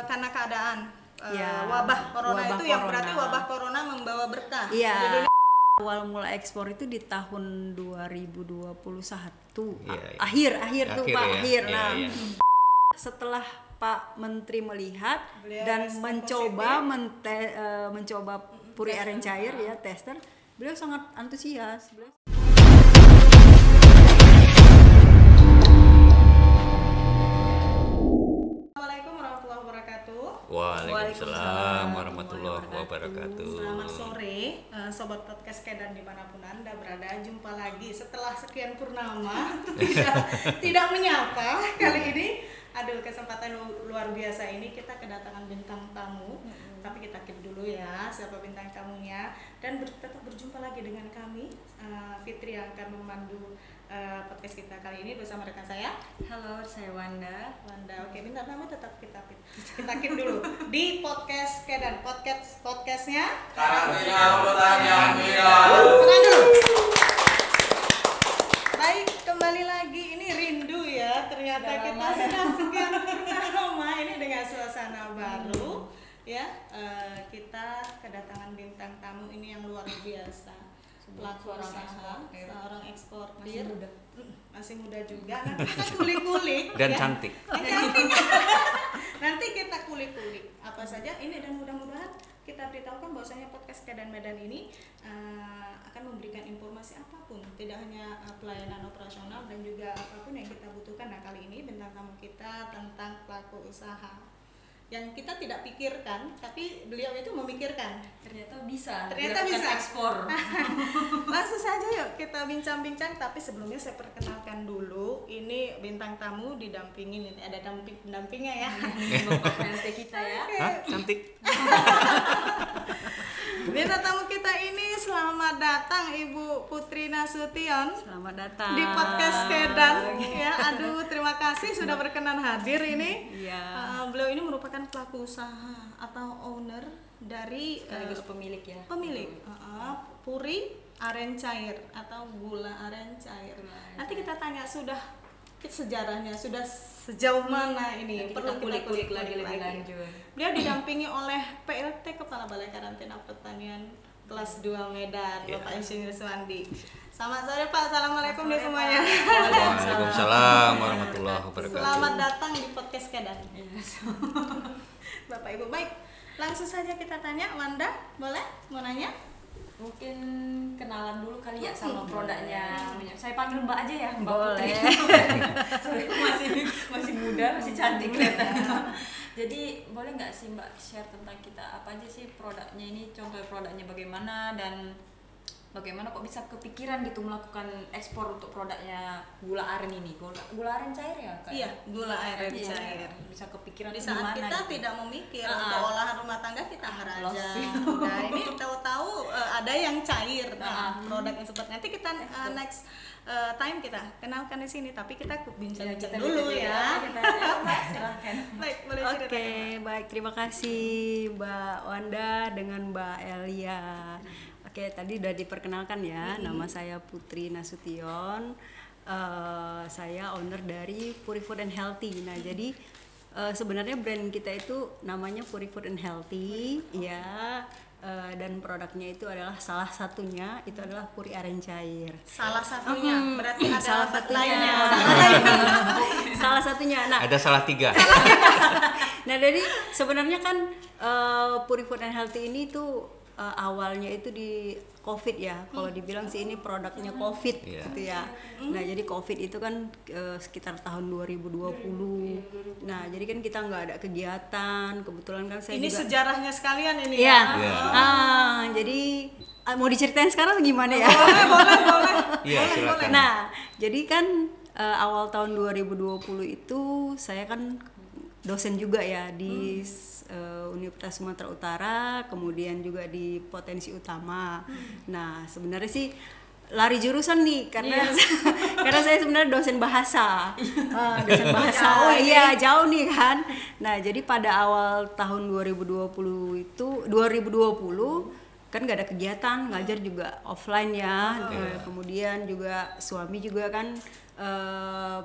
karena keadaan wabah corona itu yang berarti wabah corona membawa berkah. Iya. Awal mulai ekspor itu di tahun 2021. Akhir tuh Pak, akhir. Nah, setelah Pak Menteri melihat beliau dan mencoba puri aren cair ya, tester, beliau sangat antusias. Assalamualaikum warahmatullahi wabarakatuh. Waalaikumsalam warahmatullahi wabarakatuh. Selamat sore, sobat podcast Kedan dimanapun Anda berada. Jumpa lagi setelah sekian purnama tidak menyapa kali ini. Aduh, kesempatan luar biasa ini kita kedatangan bintang tamu. Tapi kita keep dulu ya siapa bintang tamunya, dan tetap berjumpa lagi dengan kami, Fitri yang akan memandu podcast kita kali ini bersama rekan saya. Halo, saya Wanda. Oke, bintang tamu tetap kita keep dulu di podcast Kedan, podcastnya Karantina Pertanian Muda. Baik, kembali lagi. Ini rindu ya, ternyata kita sudah sekian purnama ini dengan suasana baru ya. Kita kedatangan bintang tamu ini yang luar biasa, pelaku usaha, seorang eksportir, masih muda juga. Nanti kita kulik-kulik dan ya. cantik. Nanti kita kulik-kulik apa saja ini, dan mudah-mudahan kita beritahukan bahwasanya podcast Kedan Medan ini akan memberikan informasi apapun, tidak hanya pelayanan operasional dan juga apapun yang kita butuhkan. Nah, kali ini bintang tamu kita tentang pelaku usaha yang kita tidak pikirkan, tapi beliau itu memikirkan. Ternyata bisa ekspor. Langsung saja yuk kita bincang-bincang, tapi sebelumnya saya perkenalkan dulu. Ini bintang tamu didampingin, ini ada pendampingnya ya. Bapak nanti kita ya. Cantik. Bintang tamu kita ini, selamat datang Ibu Putri Nasution. Selamat datang di podcast Kedan ya. Aduh, terima kasih sudah berkenan hadir ini. Iya. Beliau ini merupakan pelaku usaha atau owner dari sekaligus pemilik ya. Puri aren cair atau gula aren cair. Nanti kita tanya sudah sejarahnya, sudah sejauh mana ini. Nanti perlu kita kulik-kulik lagi lebih lanjut. Beliau didampingi oleh PLT Kepala Balai Karantina Pertanian kelas 2 Medan, Bapak Insinyur Suwandi. Selamat sore Pak, assalamualaikum nih semuanya. Waalaikumsalam warahmatullahi wabarakatuh. Selamat datang di podcast Kedan. Bapak Ibu, baik. Langsung saja kita tanya, Wanda, boleh? Mau nanya? Mungkin kenalan dulu kali ya sama produknya. Saya panggil Mbak aja ya, Mbak Putri. masih muda, masih cantik kelihatannya. Jadi boleh nggak sih Mbak share tentang kita apa aja sih produknya ini, contoh produknya bagaimana, dan bagaimana kok bisa kepikiran gitu melakukan ekspor untuk produknya gula aren ini, gula aren cair ya Kak? Iya, gula aren cair. Bisa kepikiran di saat gimana kita gitu. Tidak memikir untuk olahan rumah tangga, kita haraja. Nah, ini tahu-tahu ada yang cair. Nah, produk yang seperti nanti kita next time kita kenalkan di sini, tapi kita bincang-bincang dulu ya. Silahkan. Baik, boleh cerita. Oke, baik, terima kasih Mbak Wanda dengan Mbak Elia. Oke, tadi udah diperkenalkan ya, nama saya Putri Nasution. Saya owner dari Puri Food and Healthy. Nah, jadi sebenarnya brand kita itu namanya Puri Food and Healthy, ya. Dan produknya itu adalah salah satunya itu adalah puri aren cair. Salah satunya, berarti ada salah satunya. Salah satunya. Nah, ada salah 3. Nah, jadi sebenarnya kan Puri Food and Healthy ini tuh awalnya itu di COVID ya. Kalau dibilang sih ini produknya COVID gitu ya. Nah, jadi COVID itu kan sekitar tahun 2020. Nah, jadi kan kita nggak ada kegiatan. Kebetulan kan saya ini juga sejarahnya sekalian ini. Iya. Jadi mau diceritain sekarang gimana ya? Boleh. Iya, silakan. Nah, jadi kan awal tahun 2020 itu saya kan dosen juga ya di Universitas Sumatera Utara, kemudian juga di Potensi Utama. Nah, sebenarnya sih lari jurusan nih karena karena saya sebenarnya dosen bahasa. Dosen bahasa. Jauh nih kan. Nah, jadi pada awal tahun 2020 kan nggak ada kegiatan, ngajar juga offline ya. Kemudian juga suami juga kan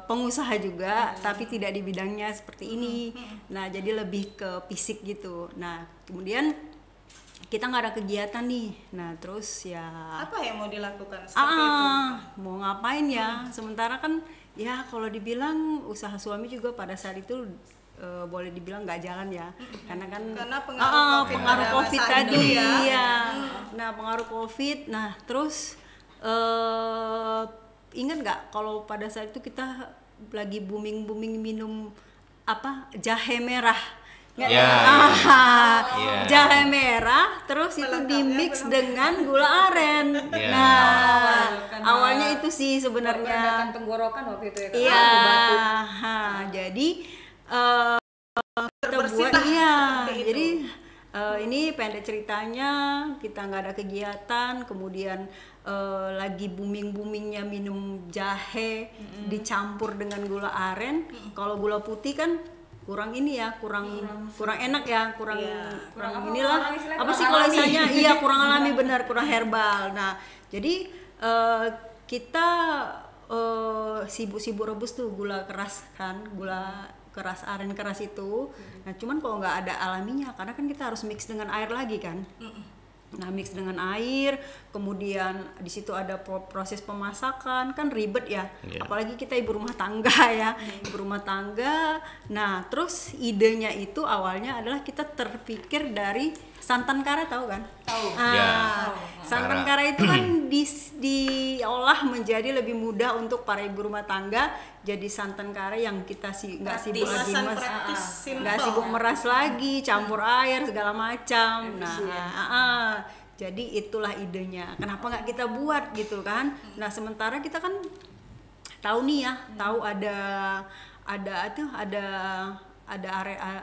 pengusaha juga, tapi tidak di bidangnya seperti ini. Nah jadi lebih ke fisik gitu. Nah kemudian kita nggak ada kegiatan nih. Nah terus ya Apa yang mau dilakukan seperti itu? mau ngapain ya? Sementara kan ya kalau dibilang usaha suami juga pada saat itu boleh dibilang nggak jalan ya, karena kan Karena pengaruh COVID masa tadi itu ya. ya. Nah pengaruh COVID, nah terus ingat nggak kalau pada saat itu kita lagi booming minum apa, jahe merah. Nggak? Ya, iya. Jahe merah terus itu dimix dengan gula aren. Iya. Nah Karena awalnya itu sih sebenarnya. Meredakan tenggorokan waktu itu ya. Kak? Iya, Batuk. jadi kita buat Bersihlah iya. seperti itu. Jadi ini pendek ceritanya, kita nggak ada kegiatan, kemudian lagi boomingnya minum jahe dicampur dengan gula aren. Kalau gula putih kan kurang ini ya, kurang enak ya, kurang Kurang inilah apa istilahnya, apa kurang sih kalau alami. istilahnya, iya kurang alami, benar, kurang herbal. Nah jadi kita sibuk rebus tuh gula keras kan, gula keras, aren keras itu. Nah cuman kalau nggak ada alaminya, karena kan kita harus mix dengan air lagi kan. Nah mix dengan air, kemudian di situ ada proses pemasakan, kan ribet ya. Iya. Apalagi kita ibu rumah tangga ya, ibu rumah tangga. Nah terus idenya itu awalnya adalah kita terpikir dari santan kara, tahu kan? Tahu. Ya, Santan kara. kara itu kan diolah menjadi lebih mudah untuk para ibu rumah tangga. Jadi santan kara yang kita nggak sibuk lagi Kemasan praktis, nggak simple. sibuk meras lagi, campur air segala macam. Nah, jadi itulah idenya. Kenapa nggak kita buat gitu kan? Nah sementara kita kan tahu nih ya, tahu ada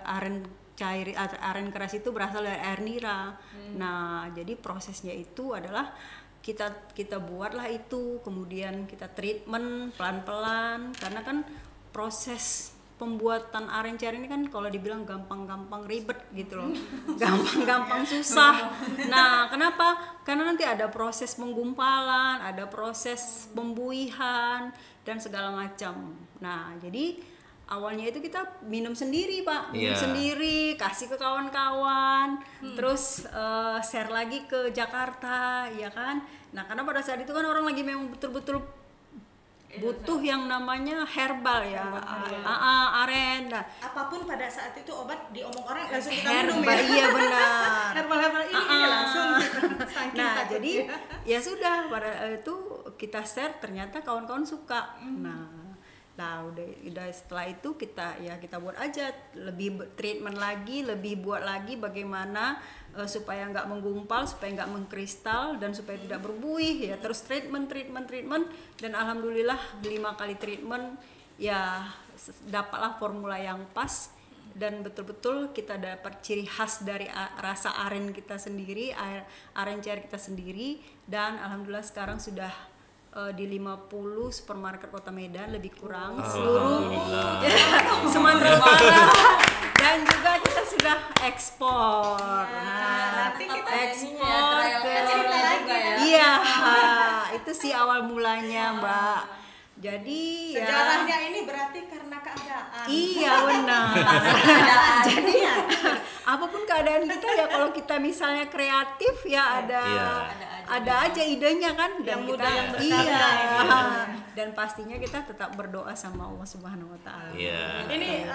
aren cair, aren keras itu berasal dari air nira. Nah jadi prosesnya itu adalah kita buatlah itu, kemudian kita treatment pelan-pelan, karena kan proses pembuatan aren cair ini kan kalau dibilang gampang-gampang ribet gitu loh, gampang-gampang susah. Nah kenapa? Karena nanti ada proses penggumpalan, ada proses pembuihan dan segala macam. Nah jadi awalnya itu kita minum sendiri Pak, minum Iya. sendiri, kasih ke kawan-kawan, terus share lagi ke Jakarta, ya kan. Nah karena pada saat itu kan orang lagi memang betul-betul butuh yang namanya herbal ya, aren. Nah, Apapun pada saat itu obat diomong orang langsung kita minum herbal, ya. iya benar. Herbal ini langsung. Saking Nah takutnya. jadi ya sudah, pada itu kita share, ternyata kawan-kawan suka. Nah udah setelah itu kita buat aja lebih treatment lagi, lebih buat lagi bagaimana supaya nggak menggumpal, supaya nggak mengkristal, dan supaya tidak berbuih ya. Terus treatment dan alhamdulillah 5 kali treatment ya dapatlah formula yang pas, dan betul-betul kita dapat ciri khas dari rasa aren kita sendiri, aren cair kita sendiri. Dan alhamdulillah sekarang sudah di 50 supermarket Kota Medan lebih kurang seluruh Sumatera Utara, dan juga kita sudah ekspor. nanti kita ekspor ke cerita lagi ya. iya, itu sih awal mulanya Mbak. Jadi ya sejarahnya ini berarti karena keadaan. iya benar. Jadi apapun keadaan kita ya, kalau kita misalnya kreatif ya ada aja idenya kan, dan Yang mudah, yang iya, berkarya, dan pastinya kita tetap berdoa sama Allah Subhanahu Wa Taala. Iya. Ini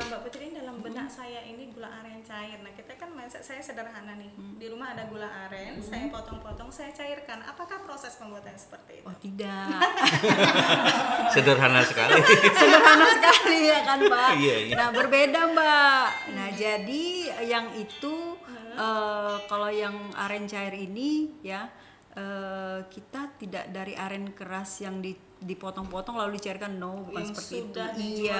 Mbak Putri, ini dalam benak saya ini gula aren cair. Nah kita kan mindset saya sederhana nih. Di rumah ada gula aren, saya potong-potong, saya cairkan. Apakah proses pembuatannya seperti itu? Oh tidak, Sederhana sekali. sederhana sekali ya kan Mbak. Iya. Nah berbeda Mbak. Nah jadi yang itu kalau yang aren cair ini ya, kita tidak dari aren keras yang dipotong-potong lalu dicairkan, no, bukan Yang seperti itu. sudah dijual,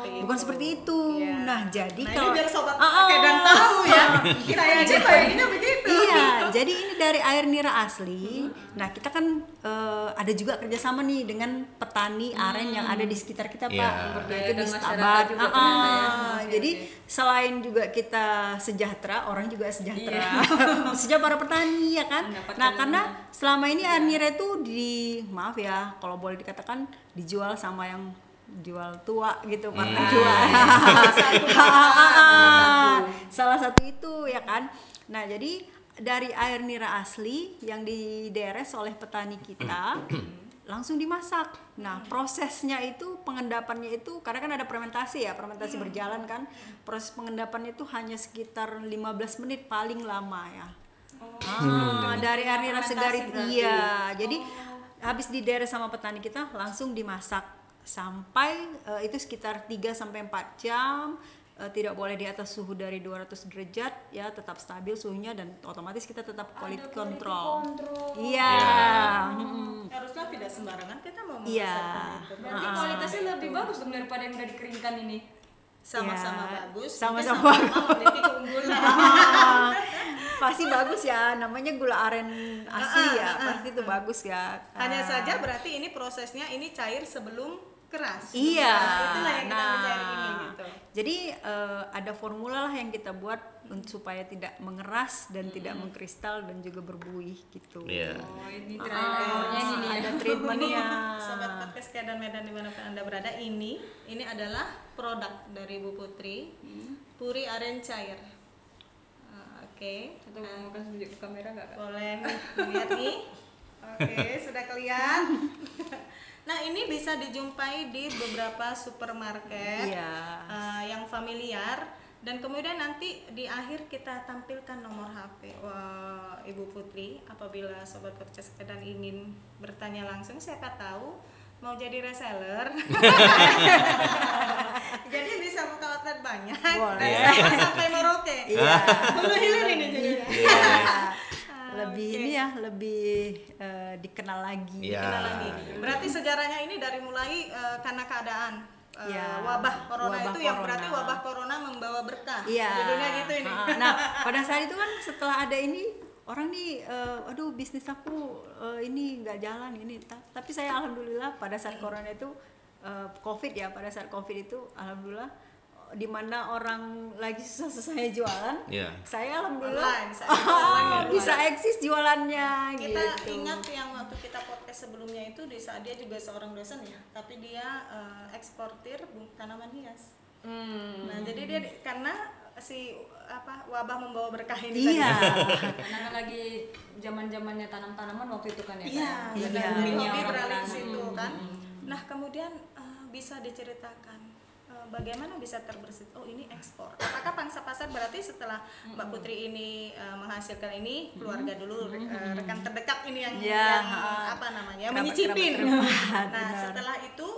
Iya, bukan seperti itu. Iya. Nah jadi Nah kalau ini biar sobat dan tahu ya. Kita aja bayanginnya begitu. iya, Iya, jadi ini dari air nira asli. Nah, kita kan ada juga kerjasama nih dengan petani aren yang ada di sekitar kita, Pak. Iya. Yaitu di Memberdayakan masyarakat Stabat. juga ternyata ya. Jadi Oke. selain juga kita sejahtera, orang juga sejahtera. Maksudnya para petani ya kan. Mendapatkan Nah, karena selama ini air nira itu maaf ya, kalau boleh dikatakan dijual sama yang jual tua gitu, partai tua. Salah satu itu ya kan. Nah, jadi dari air nira asli yang dideres oleh petani kita langsung dimasak. Nah, prosesnya itu, pengendapannya itu karena kan ada fermentasi ya, fermentasi berjalan kan. Proses pengendapannya itu hanya sekitar 15 menit paling lama ya. Dari air nira segar itu iya. Jadi habis dideres sama petani kita langsung dimasak sampai itu sekitar 3 sampai 4 jam. Tidak boleh di atas suhu dari 200 derajat ya, tetap stabil suhunya dan otomatis kita tetap quality control. Iya. Haruslah tidak sembarangan kita mau Iya. memasarkan itu. Berarti kualitasnya lebih bagus dong daripada yang udah dikeringkan ini. Sama-sama Iya. bagus, Sama-sama sama memiliki keunggulan. Pasti bagus ya, namanya gula aren asli ya, pasti itu bagus ya. Hanya saja berarti ini prosesnya ini cair sebelum keras. Iya. Itulah yang kita mencari ini gitu. Jadi ada formula lah yang kita buat supaya tidak mengeras dan tidak mengkristal dan juga berbuih gitu. Iya. Oh, ini treatmentnya ini nih ya. Ada treatmentnya. Sobat podcast Kedan Medan dimanapun Anda berada, ini adalah produk dari Bu Putri, Puri Aren Cair. Oke. Atau mau kasih tunjuk ke kamera nggak, Kak? Boleh lihat nih. Oke, sudah kelihatan. Nah, ini bisa dijumpai di beberapa supermarket Iya. yang familiar, dan kemudian nanti di akhir kita tampilkan nomor HP Ibu Putri apabila sobat podcast Kedan ingin bertanya langsung, siapa tahu mau jadi reseller. Jadi bisa buka outlet banyak. Boleh. Dari Sabang sampai Merauke. Iya. Hulu hilir ini jadi. Lebih Oke. ini ya, lebih dikenal lagi. Iya. Kenal lagi. Berarti sejarahnya ini dari mulai karena keadaan Ya, wabah corona wabah itu yang corona. berarti wabah corona membawa berkah. Iya. Judulnya gitu ini. Nah, pada saat itu kan setelah ada ini orang nih, aduh bisnis aku ini nggak jalan ini. Tapi saya alhamdulillah pada saat corona itu COVID ya, pada saat COVID itu alhamdulillah di mana orang lagi susah-susahnya jualan, Iya. saya alhamdulillah Online, saya online. bisa eksis jualannya Kita gitu. ingat yang waktu kita podcast sebelumnya itu di saat dia juga seorang dosen ya, tapi dia eksportir tanaman hias. Nah, jadi dia karena si wabah membawa berkah ini Iya. Karena kan lagi zaman-zamannya tanam-tanaman waktu itu kan ya, Kak? Iya, Iya. benar. Boomingnya Hobi orang beralih ke tanam. situ kan. Nah, kemudian bisa diceritakan bagaimana bisa terbersit. Oh, ini ekspor. Apakah pangsa pasar berarti setelah Mbak Putri ini menghasilkan ini, keluarga dulu, rekan terdekat ini yang, Ya, apa namanya, kerabat- menyicipin. kerabat, Nah, benar. setelah itu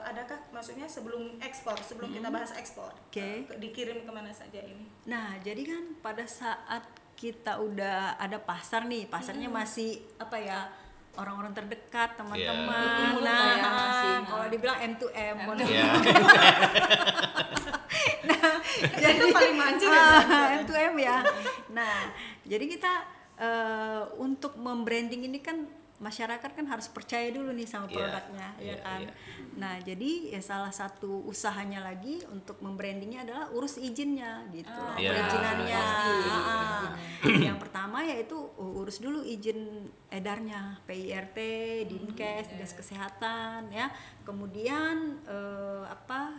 adakah maksudnya sebelum ekspor, sebelum kita bahas ekspor, Oke. dikirim kemana saja ini? Nah, jadi kan pada saat kita udah ada pasar nih, pasarnya masih apa ya, orang-orang terdekat, teman-teman. Iya. Mulut lah ya, masih. Kalau dibilang M2M, Iya. Jadi itu paling mancing ya. M2M ya. Nah, jadi kita untuk membranding ini kan masyarakat kan harus percaya dulu nih sama Iya, produknya, ya iya, kan. iya. Nah, jadi ya salah satu usahanya lagi untuk membrandingnya adalah urus izinnya gitu loh, Iya, perizinannya. pasti. Yang pertama yaitu urus dulu izin edarnya, PIRT, Dinkes, Dinas Kesehatan, ya. Kemudian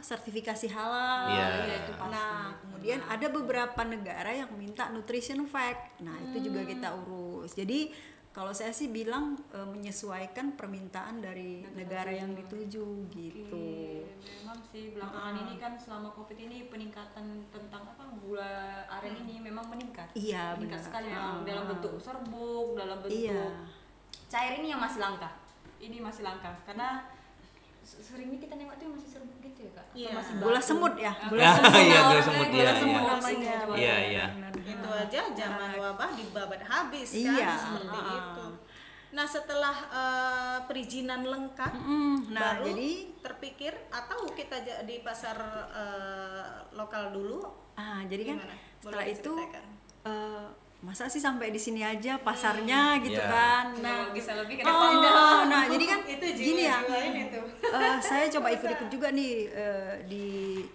sertifikasi halal. Iya. Iya, itu pasti. Nah, kemudian ada beberapa negara yang minta nutrition fact. Nah, itu juga kita urus. Jadi kalau saya sih bilang menyesuaikan permintaan dari negara yang dituju gitu. Memang sih belakangan ini kan selama COVID ini peningkatan tentang gula aren ini memang meningkat. Iya, meningkat benar. sekali memang dalam bentuk serbuk, dalam bentuk Iya. cair ini yang masih langka. Ini masih langka karena seringnya kita nengok tuh yang masih serbuk gitu ya, Kak. Atau Iya. masih Gula batu. semut ya, Ah, gula Ah, semut. iya, gula Orang semut, gula iya, semut iya. namanya. Iya, iya. Itu aja zaman wabah dibabat habis Iya. kan, seperti itu. Nah, setelah perizinan lengkap, Nah, baru jadi terpikir atau kita di pasar lokal dulu. jadi kan Gimana? Boleh setelah itu diceritakan? masa sih sampai di sini aja pasarnya gitu kan. Nah, bisa lebih ke Oh, depan. nah jadi kan Itu gini ya. jiwa-jiwain itu. Saya coba ikut-ikut juga nih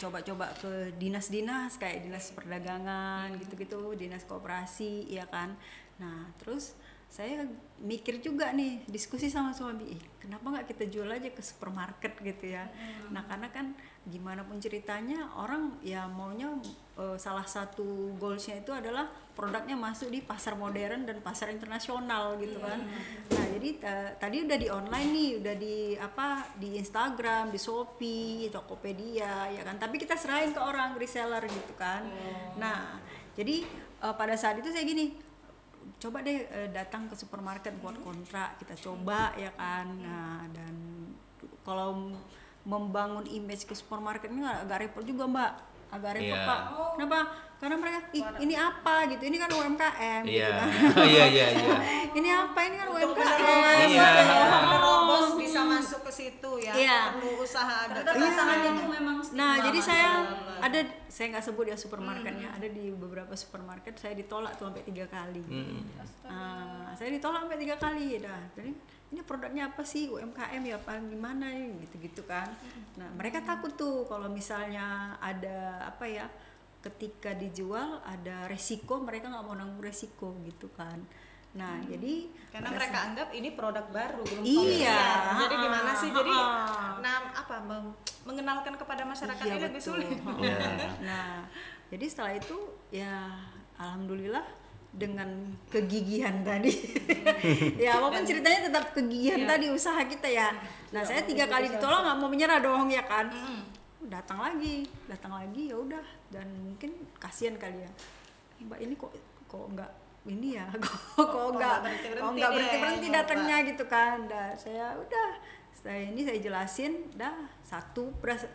coba ke dinas-dinas kayak dinas perdagangan gitu-gitu, dinas koperasi ya kan. Nah terus saya mikir juga nih, diskusi sama suami, kenapa nggak kita jual aja ke supermarket gitu ya. Nah karena kan gimana pun ceritanya orang ya maunya salah satu goalsnya itu adalah produknya masuk di pasar modern dan pasar internasional gitu kan. Nah jadi tadi udah di online nih, udah di Instagram, di Shopee, Tokopedia ya kan, tapi kita serahin ke orang reseller gitu kan. Nah jadi pada saat itu saya gini, coba deh datang ke supermarket buat kontrak, kita coba ya kan. Nah dan kalau membangun image ke supermarket ini agak repot juga Mbak, agak repot Iya. Pak. Kenapa? Karena mereka ini apa gitu, ini kan UMKM gitu Iya. kan. Iya. Ini apa, ini kan Untuk UMKM. Iya. menerobos bisa masuk ke situ ya. Iya. Perlu usaha agak Karena keras. pasangannya tuh memang Nah jadi saya Dalam. saya nggak sebut ya supermarketnya, ada di beberapa supermarket saya ditolak tuh sampai 3 kali. Saya ditolak sampai 3 kali dah. Jadi ini produknya apa sih, UMKM ya apa gimana gitu kan. Nah mereka takut tuh kalau misalnya ada apa ya, ketika dijual ada resiko, mereka nggak mau nanggung resiko gitu kan. Nah jadi Karena pada mereka anggap ini produk baru, belum Iya. familiar. Jadi gimana sih? Jadi Ah. mengenalkan kepada masyarakat Iya, ini lebih betul. sulit. Nah, jadi setelah itu ya alhamdulillah dengan kegigihan tadi. Ya walaupun ceritanya tetap kegigihan tadi usaha kita ya. Nah, saya 3 kali ditolak nggak mau menyerah dong ya kan. Datang lagi ya udah, dan mungkin kasihan kali ya. Mbak ini kok nggak ini ya, kok nggak berhenti datangnya gitu kan. Dah saya saya jelasin,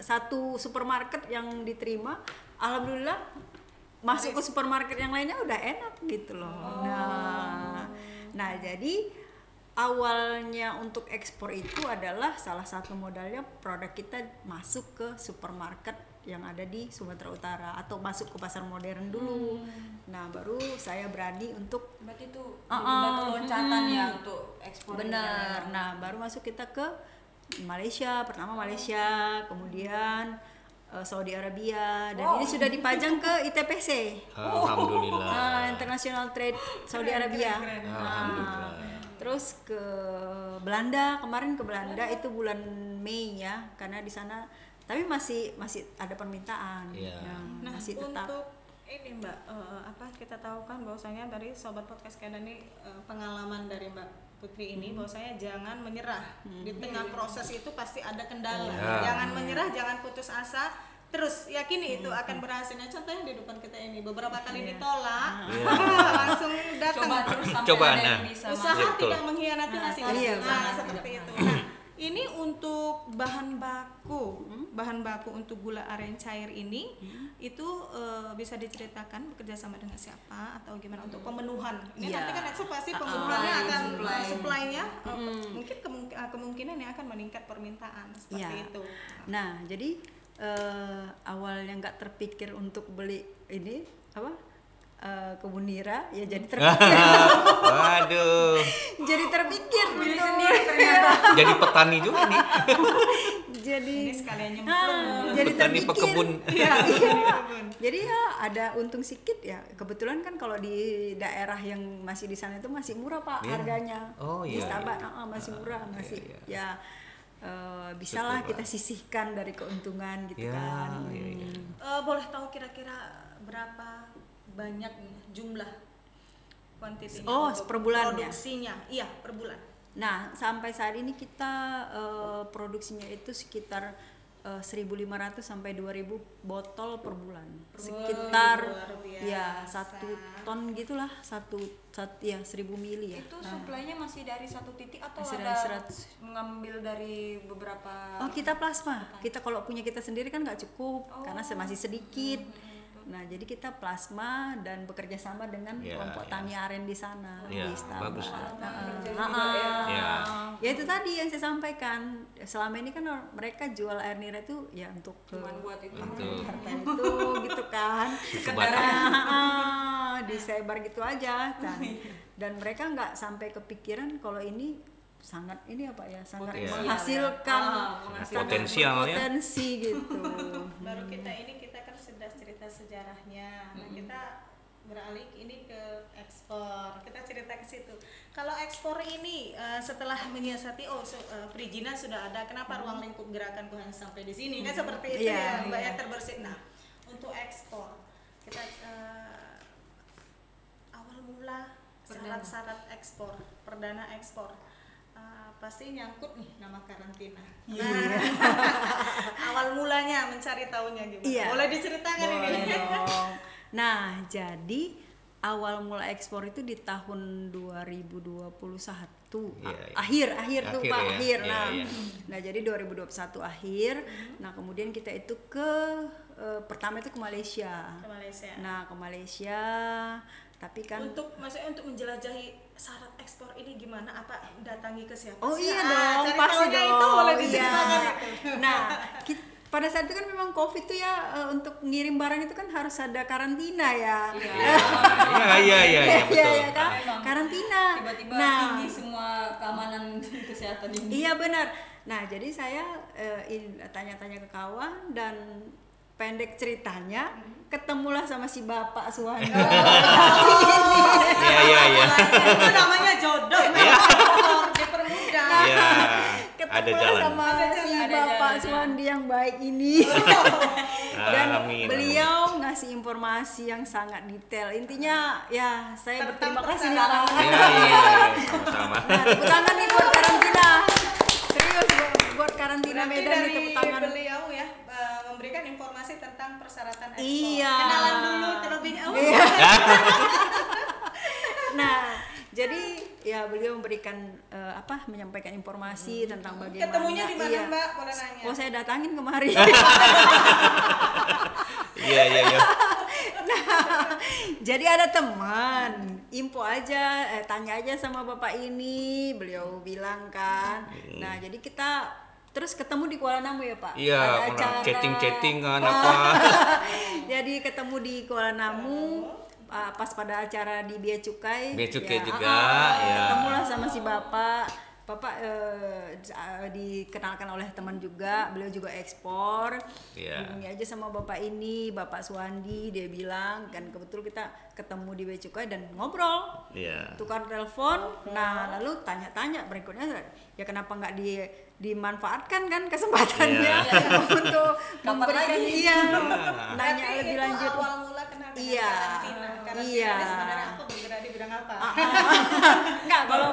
satu supermarket yang diterima, alhamdulillah masuk ke supermarket yang lainnya udah enak gitu loh. Nah jadi awalnya untuk ekspor itu adalah salah satu modalnya produk kita masuk ke supermarket yang ada di Sumatera Utara atau masuk ke pasar modern dulu. Nah baru saya berani untuk berarti itu batu loncatan ya untuk ekspor. benar. Nah baru masuk kita ke Malaysia, pertama Malaysia, kemudian Saudi Arabia, dan ini sudah dipajang ke ITPC, Alhamdulillah. International Trade Saudi Arabia. Alhamdulillah. Terus ke Belanda, kemarin ke Belanda itu bulan Mei ya, karena di sana tapi masih ada permintaan. Iya. Nah, masih tetap. untuk ini Mbak, kita tahu kan bahwasanya dari Sobat Podcast Kedan ini pengalaman dari Mbak Putri ini bahwasanya jangan menyerah. Di tengah proses itu pasti ada kendala. Iya. Jangan menyerah, jangan putus asa. Terus yakini itu akan berhasilnya. Contohnya di depan kita ini beberapa kali ditolak, langsung datang. Coba terus sampai Coba, ada yang nah. bisa Usaha Betul. tidak mengkhianati hasil. iya, Nah, seperti itu. Nah, ini untuk bahan baku untuk gula aren cair ini itu bisa diceritakan bekerja sama dengan siapa atau gimana untuk pemenuhan. Ini Iya. nanti kan ekspor pasti pemenuhannya akan supply. supply-nya mungkin kemungkinan yang akan meningkat permintaan seperti Iya. itu. Nah, jadi awalnya nggak terpikir untuk beli ini kebun nira, ya jadi terpikir. Waduh. Jadi terpikir Beli gitu. sendiri ternyata. Jadi petani juga nih. Jadi Ini sekalian nyemplung. jadi Petani terpikir. pekebun. Iya. Jadi ya ada untung sedikit ya. Kebetulan kan kalau di daerah yang masih di sana itu masih murah Pak Iya. harganya. Oh, Di iya, Stabat iya. masih murah, masih iya. ya bisalah Syukurlah. kita sisihkan dari keuntungan gitu Ya, kan. iya. Boleh tahu kira-kira berapa banyak jumlah kuantitinya Oh, untuk per bulan ya? produksinya? Iya, per bulan. Nah, sampai saat ini kita produksinya itu sekitar 1.500 sampai 2.000 botol per bulan. Sekitar luar biasa. ya 1 ton gitulah, 1.000 mili ya. Itu supply-nya masih dari satu titik atau Masih ada dari 100. mengambil dari beberapa? Oh, kita plasma. Kita kalau punya kita sendiri kan nggak cukup karena masih sedikit. Nah, jadi kita plasma dan bekerja sama dengan Ya, kelompok ya. tani aren di sana, Ya, di Stabat. bagus lah. Ya. Ya. Itu tadi yang saya sampaikan. Selama ini kan mereka jual air nira itu ya untuk Cuman buat itu. Betul. tertentu gitu kan. Sekedar. Di disebar gitu aja kan. Dan mereka nggak sampai kepikiran kalau ini sangat ini apa ya, sangat Potensial, menghasilkan menghasilkan potensial ya. potensi gitu. Baru kita kan sudah cerita sejarahnya. Nah, kita beralih ini ke ekspor. Kita cerita ke situ. Kalau ekspor ini setelah menyiasati perizinan sudah ada, kenapa ruang lingkup gerakanku hanya sampai di sini? Kan seperti itu ya, Mbak ya, terbersit. Nah, untuk ekspor kita awal mula syarat-syarat ekspor, perdana ekspor. Pasti nyangkut nih nama karantina. Awal mulanya mencari tahunya gimana? Iya. Boleh diceritakan Boleh ini? dong. Nah, jadi awal mula ekspor itu di tahun 2021. Iya. Akhir tuh Akhir Pak, ya. akhir. Iya, Nah, iya. nah jadi 2021 akhir. Nah, kemudian kita itu ke pertama itu ke Malaysia. Ke Malaysia. Nah, ke Malaysia, tapi kan Maksudnya untuk menjelajahi syarat ekspor ini gimana? Apa datangi ke siapa? oh sih? iya dong, cari pasti tahunya dong. itu boleh Iya. diceritakan itu. Nah, pada saat itu kan memang COVID tuh ya, untuk ngirim barang itu kan harus ada karantina ya. Iya, betul. Iya kan? Memang. Karantina. Tiba-tiba Nah, tinggi semua keamanan kesehatan ini. iya benar. Nah, jadi saya tanya-tanya ke kawan dan pendek ceritanya ketemulah sama si Bapak Suwandi. Iya. Itu namanya jodoh. Dipermudah. Iya. Ada Ketemulah jalan. sama si Ada Bapak jalan. Suwandi yang baik ini. Dan Amin. beliau ngasih informasi yang sangat detail. Intinya ya saya Tentang berterima kasih persyaratan. lah. Iya, sama-sama. Nah, tepuk tangan nih buat karantina. Serius buat karantina Berarti Medan nih, dari tepuk tangan. beliau ya memberikan informasi tentang persyaratan ekspor. Iya. Kenalan dulu terlebih dahulu. Nah, jadi ya beliau memberikan menyampaikan informasi tentang bagaimana. Ketemunya di mana, Iya. Mbak? Boleh nanya. Oh, saya datangin kemari. Iya. Jadi ada teman, info aja, tanya aja sama bapak ini, beliau bilang kan. Nah, jadi kita terus ketemu di Kuala Namu ya Pak. Iya, Ada pernah acara. chatting-chattingan apa. Jadi ketemu di Kuala Namu. Pas pada acara di Bea Cukai. Bea Cukai juga, ya. Ketemulah sama si bapak. Bapak dikenalkan oleh teman juga, beliau juga ekspor. Iya. Hubungi aja sama bapak ini, Bapak Suwandi, dia bilang kan kebetul kita ketemu di Bea Cukai dan ngobrol. Iya. Tukar telepon. Nah, lalu tanya-tanya berikutnya ya kenapa nggak dimanfaatkan kan kesempatannya untuk memberikan lagi? nanya Berarti lebih itu lanjut. awal mula kenal dengan Iya. karantina. Karantina Iya. ini sebenarnya apa, bergerak di bidang apa? Enggak, kalau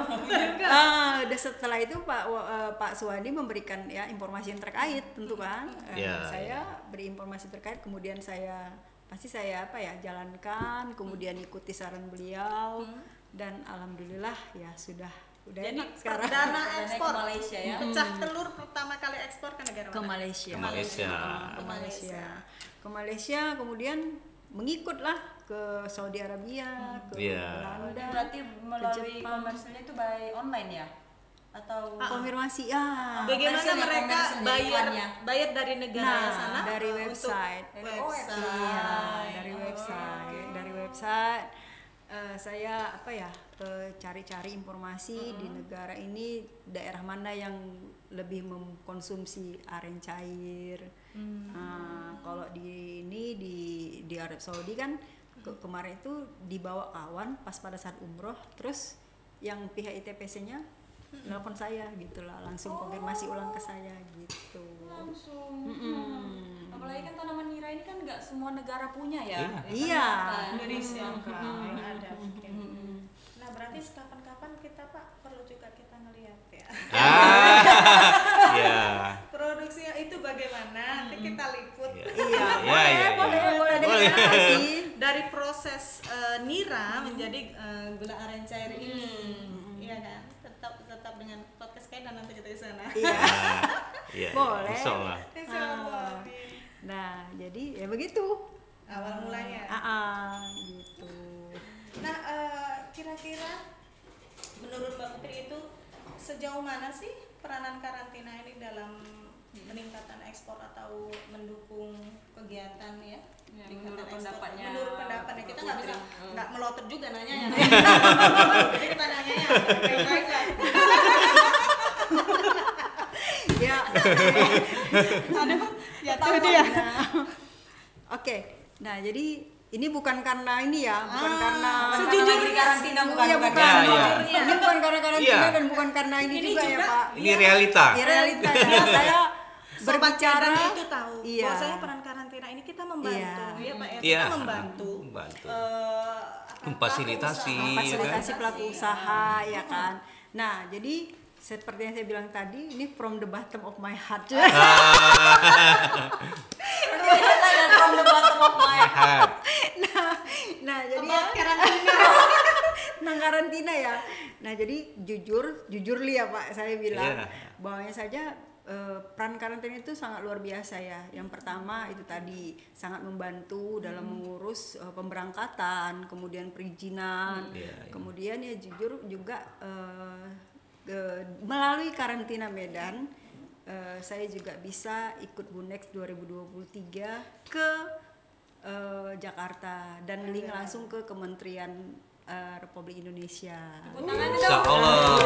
udah setelah itu Pak Suwandi memberikan ya informasi yang terkait tentu kan. Iya, Saya beri informasi terkait, kemudian saya jalankan, kemudian ikuti saran beliau dan alhamdulillah ya udah Jadi enak sekarang. perdana Ke ekspor Malaysia ya. Pecah telur pertama kali ekspor ke negara Ke mana? Malaysia. Ke Malaysia. Ke Malaysia. Ke Malaysia, kemudian mengikutlah ke Saudi Arabia, ke Iya. Belanda. Berarti melalui Jepang. komersilnya itu by online ya? Atau Konfirmasi ya. Bagaimana Komersil ya, mereka komersil iklannya. bayar dari negara Nah, sana? dari untuk website. website. Iya, dari website. Dari website saya cari-cari informasi di negara ini, daerah mana yang lebih mengkonsumsi aren cair. Nah, kalau di Arab Saudi kan kemarin itu dibawa kawan pas pada saat umroh, terus yang pihak ITPC-nya nelpon saya gitulah, langsung konfirmasi ulang ke saya gitu. langsung. Apalagi kan tanaman nira ini kan nggak semua negara punya ya. Iya. Indonesia ada mungkin. Nah, berarti kapan-kapan kita Pak perlu juga kita ngelihat ya. Iya. Produksinya itu bagaimana? Nanti kita liput. Iya, boleh dengan hati. Dari proses nira menjadi gula aren cair ini. Iya kan? Tetap dengan podcast dan nanti kita di sana. Iya. Boleh. Insyaallah. Insyaallah. Nah, jadi ya begitu. Awal mulanya. Gitu. Nah, kira-kira menurut Mbak Putri itu sejauh mana sih peranan karantina ini dalam peningkatan ekspor atau mendukung kegiatan ya? Ya, peningkatan menurut ekspor? pendapatnya Menurut pendapatnya kita nggak bisa nggak melotot juga nanya ya. Jadi kita nanya ya baik-baik lah. Ya. Aduh, ya Tahu tuh dia. Oke. Nah, jadi ini bukan karena ini ya, bukan karena Sejujurnya karantina bukan Iya, bukan. bukan. Ya, ya. Ini bukan karena karantina Iya. dan bukan karena ini, Ini juga ya, juga- Pak. Ini realita. Ini realita ya. Saya Sobat berbicara Kedan itu tahu Iya. bahwa saya peran karantina ini kita membantu Iya. ya Pak ya, Iya. kita membantu Membantu. pelaku Memfasilitasi, usaha. fasilitasi pelaku usaha ya kan. Nah, jadi seperti yang saya bilang tadi, ini from the bottom of my heart. From the bottom of my heart. Sehat. Nah, jadi About karantina. nah karantina ya. Nah, jadi jujur li ya Pak, saya bilang Iya. bahwanya saja peran karantina itu sangat luar biasa ya. Yang pertama itu tadi sangat membantu dalam mengurus pemberangkatan, kemudian perizinan, Iya, iya. kemudian ya jujur juga melalui karantina Medan saya juga bisa ikut Bunex 2023 ke Jakarta dan link langsung ke Kementerian Republik Indonesia. Insya Allah.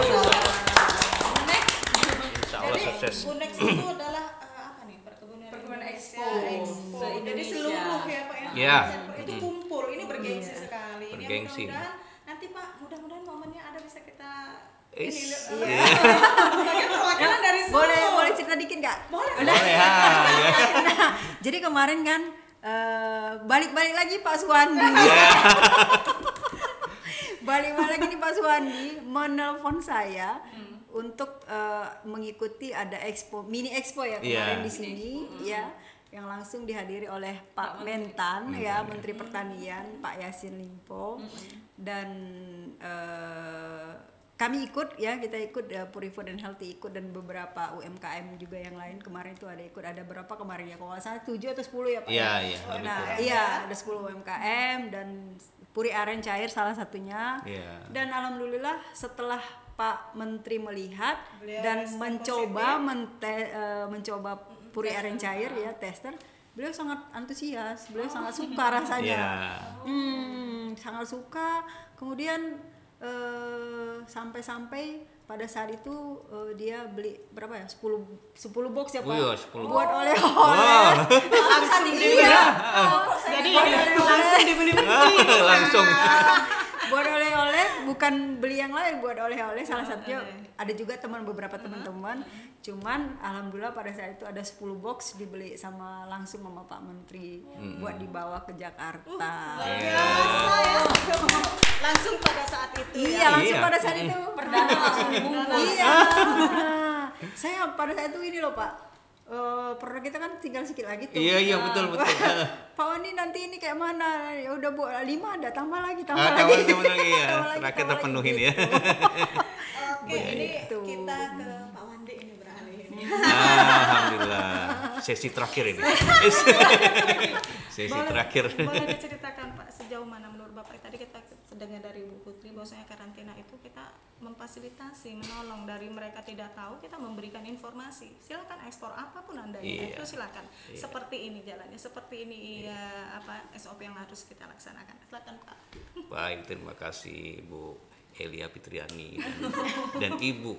Insya Allah Jadi sukses. Bunex itu adalah apa nih perkebunan Expo. Expo. Jadi Se-Indonesia. seluruh ya Pak ya. Iya. Itu kumpul. Ini bergengsi sekali. Ini Bergengsi. mudah-mudahan nanti Pak, mudah-mudahan momennya ada bisa kita Is. ini sebagai perwakilan dari Solo. Boleh cerita dikit nggak? Boleh. Boleh ya. Ya. Nah, jadi kemarin kan balik-balik lagi Pak Suwandi. Balik-balik lagi nih Pak Suwandi menelpon saya untuk mengikuti ada mini expo ya kemarin Iya. di sini ya, yang langsung dihadiri oleh Pak Mentan ya, Menteri Pertanian Pak Yassin Limpo, dan kami ikut ya, kita ikut Puri Food and Healthy ikut, dan beberapa UMKM juga yang lain kemarin itu ada berapa kemarin ya, kalau nggak salah 7 atau 10 ya Pak. Iya, ya? iya, lebih Nah, kurang. iya ada 10 UMKM dan Puri Aren Cair salah satunya. Iya. Dan alhamdulillah setelah Pak Menteri melihat Beliau dan respon mencoba Puri Aren Cair ya, tester, beliau sangat antusias, beliau sangat suka rasanya. Iya. Sangat suka. Kemudian sampai pada saat itu dia beli berapa ya, 10 box ya Pak, Oh iya, 10 buat box. oleh-oleh. Langsung Iya. Jadi langsung dibeli Langsung. Buat oleh-oleh, bukan beli yang lain, buat oleh-oleh salah satunya ada juga beberapa teman-teman. Cuman alhamdulillah pada saat itu ada 10 box dibeli langsung sama Pak Menteri buat dibawa ke Jakarta. biasa ya. Langsung pada saat itu Iya, langsung Iya. pada saat itu. Perdana langsung dibungkus. Iya. Saya pada saat itu ini loh Pak. Produk kita kan tinggal sedikit lagi tuh. Iya, iya, betul, betul. Pak Wandi nanti ini kayak mana? Ya udah Bu, 5 ada, tambah lagi. Tambah lagi ya. Tambah Terakhir lagi, terpenuhin ya. Oke, ini Begitu. kita ke Pak Wandi ini beralih ini. Alhamdulillah. Sesi terakhir ini. Sesi terakhir. Boleh diceritakan Pak sejauh mana menurut Bapak? Tadi kita dengar dari Bu Putri bahwasanya karantina itu kita memfasilitasi, menolong, dari mereka tidak tahu kita memberikan informasi. Silakan ekspor apapun Anda ya, Iya. itu silakan. Iya. Seperti ini jalannya, seperti ini ya SOP yang harus kita laksanakan. Silakan Pak. Baik, terima kasih Bu Elia Fitriani dan Ibu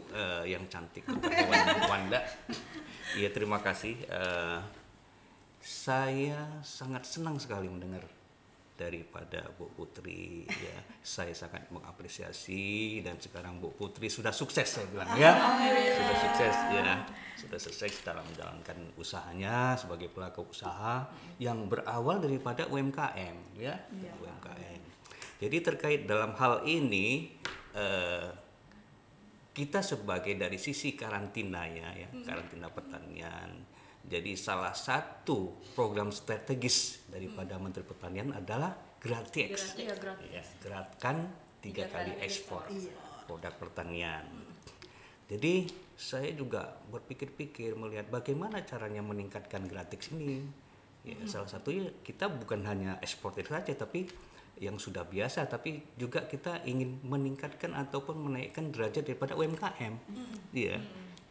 yang cantik Dr. Wanda. Iya, terima kasih. Saya sangat senang sekali mendengar daripada Bu Putri ya. Saya sangat mengapresiasi, dan sekarang Bu Putri sudah sukses, saya bilang ya. Sudah sukses ya. Sudah sukses dalam menjalankan usahanya sebagai pelaku usaha yang berawal daripada UMKM ya. UMKM. Jadi terkait dalam hal ini kita sebagai dari sisi karantinanya ya, karantina pertanian. Jadi salah satu program strategis daripada Menteri Pertanian adalah Gratiex. Iya, gratis. Ya, gerakan 3 kali ekspor produk pertanian. Jadi saya juga berpikir-pikir melihat bagaimana caranya meningkatkan Gratiex ini. Ya, salah satunya kita bukan hanya eksportir saja, tapi yang sudah biasa, tapi juga kita ingin meningkatkan ataupun menaikkan derajat daripada UMKM. Iya.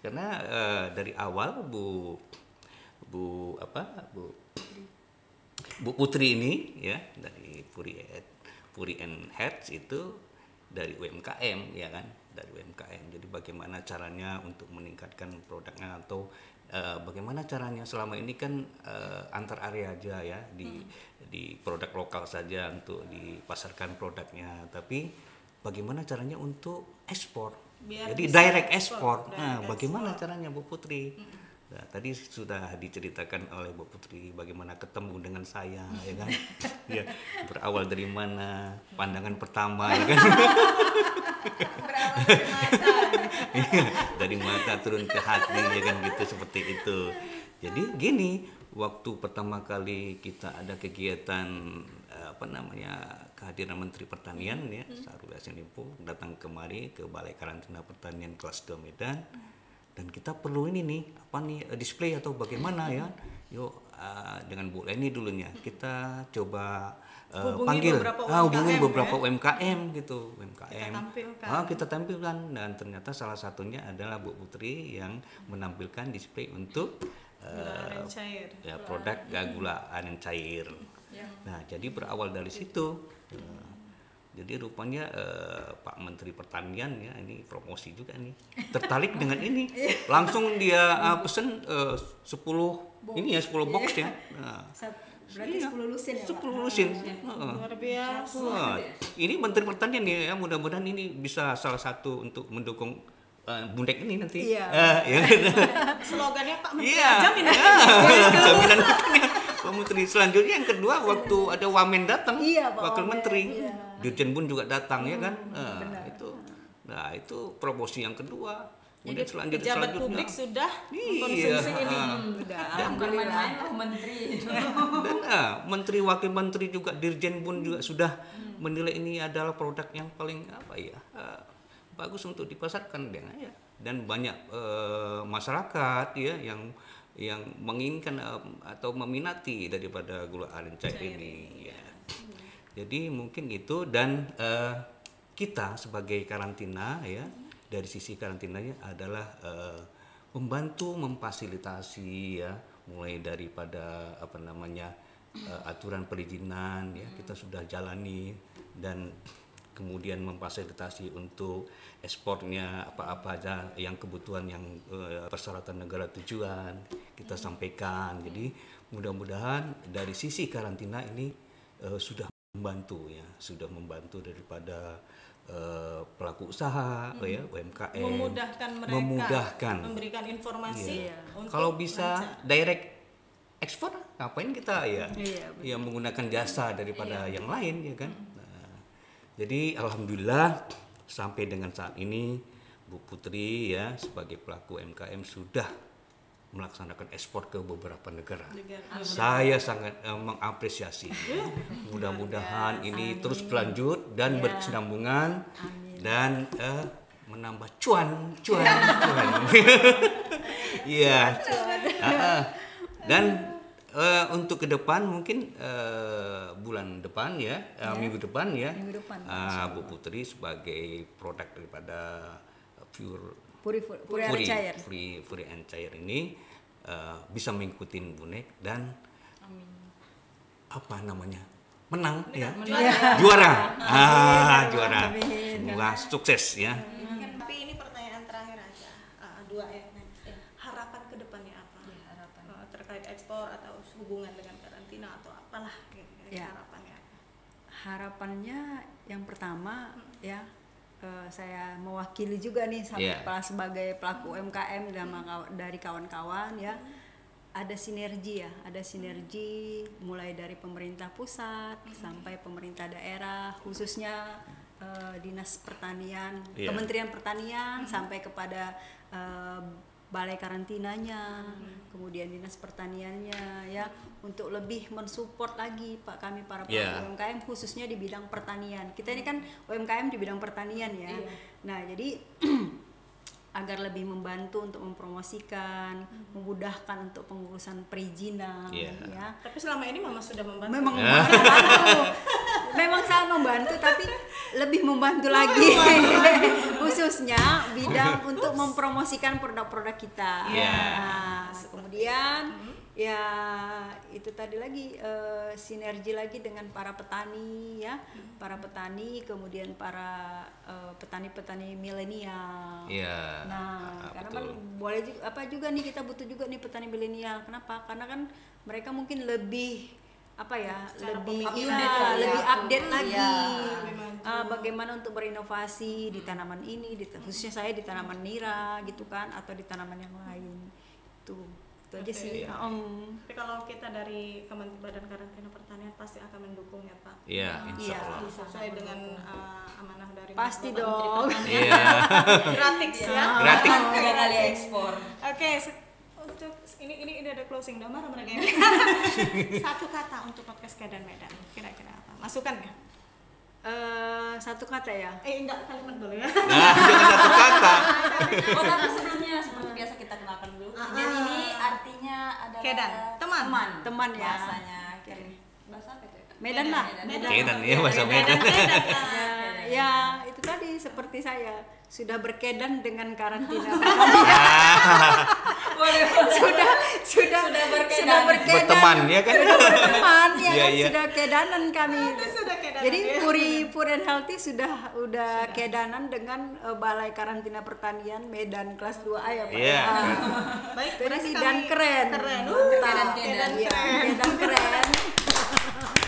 Karena dari awal Bu Putri ini ya, dari Puri and Heads itu dari UMKM ya kan, dari UMKM. Jadi bagaimana caranya untuk meningkatkan produknya, atau bagaimana caranya selama ini kan antar area aja ya, di produk lokal saja untuk dipasarkan produknya, tapi bagaimana caranya untuk ekspor. Biar Jadi bisa direct ekspor, export. Nah, direct bagaimana export. caranya Bu Putri? Nah, tadi sudah diceritakan oleh Bu Putri bagaimana ketemu dengan saya ya kan. Ya, berawal dari mana? Pandangan pertama ya kan. Berawal dari mata. Dari mata turun ke hati ya kan, gitu, seperti itu. Jadi gini, waktu pertama kali kita ada kegiatan kehadiran Menteri Pertanian ya, Syahrul Yassin Limpo datang kemari ke Balai Karantina Pertanian kelas 2 Medan, dan kita perlu ini nih display atau bagaimana ya. Yuk dengan Bu Leni dulunya kita coba Hubungi hubungi beberapa ya? UMKM gitu, UMKM. tampilkan. Kita tampilkan, dan ternyata salah satunya adalah Bu Putri yang menampilkan display untuk Gula aren cair. ya, produk gula aren cair. Nah, jadi berawal dari situ. Jadi rupanya Pak Menteri Pertanian ya, ini promosi juga nih, tertarik dengan ini, langsung dia pesen 10 ini ya, 10 box ya. Nah, Berarti 10 lusin ya, Pak? 10 lusin. Luar biasa. Wah, ini Menteri Pertanian ya, mudah-mudahan ini bisa salah satu untuk mendukung Bundek ini nanti. Iya. Ya. Slogannya Pak Menteri Iya. jaminan. Jaminan Pak Menteri. Selanjutnya yang kedua, waktu ada Wamen datang, Iya, Pak Wakil Wamen, Menteri, iya. Dirjen Bun juga datang ya kan. benar. Itu promosi yang kedua. Jadi Kemudian pejabat publik sudah Iya. mengkonsumsi ini. Bukan main-main loh menteri. Dan menteri, wakil menteri juga, Dirjen Bun juga sudah menilai ini adalah produk yang paling bagus untuk dipasarkan ya. Dan banyak masyarakat ya yang menginginkan atau meminati daripada gula aren cair ini ya. Jadi mungkin itu, dan kita sebagai karantina ya, dari sisi karantinanya adalah membantu memfasilitasi ya, mulai daripada aturan perizinan ya, kita sudah jalani, dan kemudian memfasilitasi untuk ekspornya apa-apa aja yang kebutuhan yang persyaratan negara tujuan kita sampaikan. Jadi mudah-mudahan dari sisi karantina ini sudah membantu daripada pelaku usaha ya, UMKM, Memudahkan mereka, memberikan informasi. Iya. untuk Kalau bisa lancar. direct ekspor, ngapain kita ya? Iya, betul. Ya menggunakan jasa daripada yang lain ya kan. Nah, jadi alhamdulillah sampai dengan saat ini Bu Putri ya sebagai pelaku UMKM sudah melaksanakan ekspor ke beberapa negara. Saya sangat mengapresiasi. Mudah-mudahan ini terus berlanjut dan berkesinambungan dan menambah cuan. Iya. Dan untuk ke depan mungkin bulan depan ya, minggu depan ya, Minggu depan, Bu Putri sebagai produk daripada Puri aren cair. Puri and Cair ini bisa mengikuti Bonek dan menang ya, juara. Juara. Amin. Semoga sukses ya. Tapi ini pertanyaan terakhir aja, dua ya. Harapan ke depannya apa? Terkait ekspor atau hubungan dengan karantina atau apalah Ya. harapannya. Harapannya yang pertama ya, saya mewakili juga nih Yeah. sebagai pelaku UMKM dari kawan-kawan ya, ada sinergi mulai dari pemerintah pusat sampai pemerintah daerah, khususnya Dinas Pertanian, Yeah. Kementerian Pertanian sampai kepada balai karantinanya, kemudian Dinas Pertaniannya ya, untuk lebih mensupport lagi kami para pelaku Yeah. UMKM khususnya di bidang pertanian. Kita ini kan UMKM di bidang pertanian ya. Nah, jadi agar lebih membantu untuk mempromosikan, memudahkan untuk pengurusan perizinan Yeah. ya. Tapi selama ini Mama sudah membantu. Memang membantu. Memang sangat membantu, tapi lebih membantu lagi. Khususnya bidang untuk mempromosikan produk-produk kita. Yeah. Nah, kemudian ya itu tadi lagi sinergi lagi dengan para petani ya, para petani, kemudian para petani-petani milenial. Iya. Nah, karena kan betul. boleh juga, juga nih kita butuh juga nih petani milenial. Kenapa? Karena kan mereka mungkin lebih Secara lebih pemikiran lebih ya. update lagi. Lebih maju. Bagaimana untuk berinovasi di tanaman ini, khususnya saya di tanaman nira gitu kan, atau di tanaman yang lain. Itu aja Oke. sih. Iya. Tapi kalau kita dari Badan Karantina Pertanian pasti akan mendukung ya Pak. Iya, insya Iya. Allah. Sesuai dengan amanah dari Pasti Bapak dong. Menteri Iya. Pertanian. Gratis ya. Gratis. 3 kali ekspor. Oke, untuk ini ada closing, udah marah mereka ini. Satu kata untuk podcast Kedan Medan, kira-kira apa? Masukan ya? Satu kata ya. Enggak, kalimat dulu ya. Nah, jangan satu kata. Oh, tapi sebelumnya seperti biasa kita kenalkan dulu. Kedan ini artinya adalah Kedan, teman. Teman ya. Bahasanya bahasa apa itu? Medan lah. Kedan, iya, bahasa Medan. Ya, itu tadi seperti saya sudah berkedan dengan karantina. sudah berkedan. Berteman, ya kan? Sudah berteman ya, Iya, kan? iya. Sudah kedanan kami. Sudah kedanan, Jadi ya. Pur and Healthy udah kedanan dengan Balai Karantina Pertanian Medan kelas 2A ya Pak. Iya. Baik, Itu berarti sih, kami- dan keren. Keren. Mantap. Kedan Iya, keren. Kedan keren.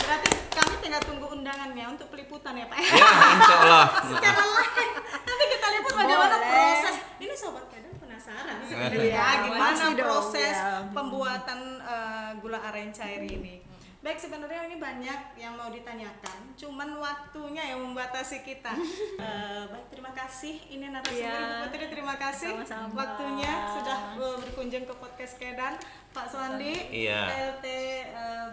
Berarti kami tinggal tunggu undangannya untuk peliputan ya Pak. Ya, insya Allah. Secara live. Nanti kita lihat bagaimana Boleh. proses. Ini sobat Kedan penasaran sebenarnya Iya, gimana pasti dong, proses ya. pembuatan gula aren cair ini. Baik, sebenarnya ini banyak yang mau ditanyakan, cuman waktunya yang membatasi kita. Baik, terima kasih. Ini narasumber Iya. Ibu Putri, terima kasih Sama-sama. waktunya sudah berkunjung ke podcast Kedan. Pak Suwandi, Iya. PLT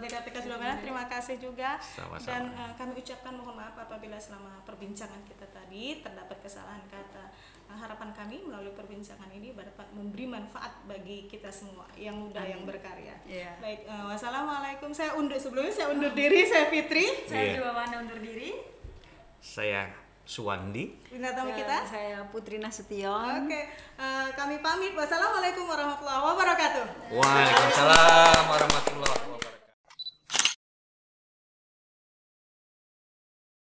BKPK Surabaya, terima kasih juga. Sama-sama. Dan kami ucapkan mohon maaf apabila selama perbincangan kita tadi terdapat kesalahan kata. Harapan kami melalui perbincangan ini dapat memberi manfaat bagi kita semua yang muda yang berkarya. Iya. Baik, wassalamualaikum. Saya undur diri, saya Fitri. Saya Iya. juga Wanda undur diri. Saya Suwandi. Bintang tamu Ya, kita. saya Putri Nasution. Oke, kami pamit. Wassalamualaikum warahmatullahi wabarakatuh. Waalaikumsalam warahmatullahi wabarakatuh.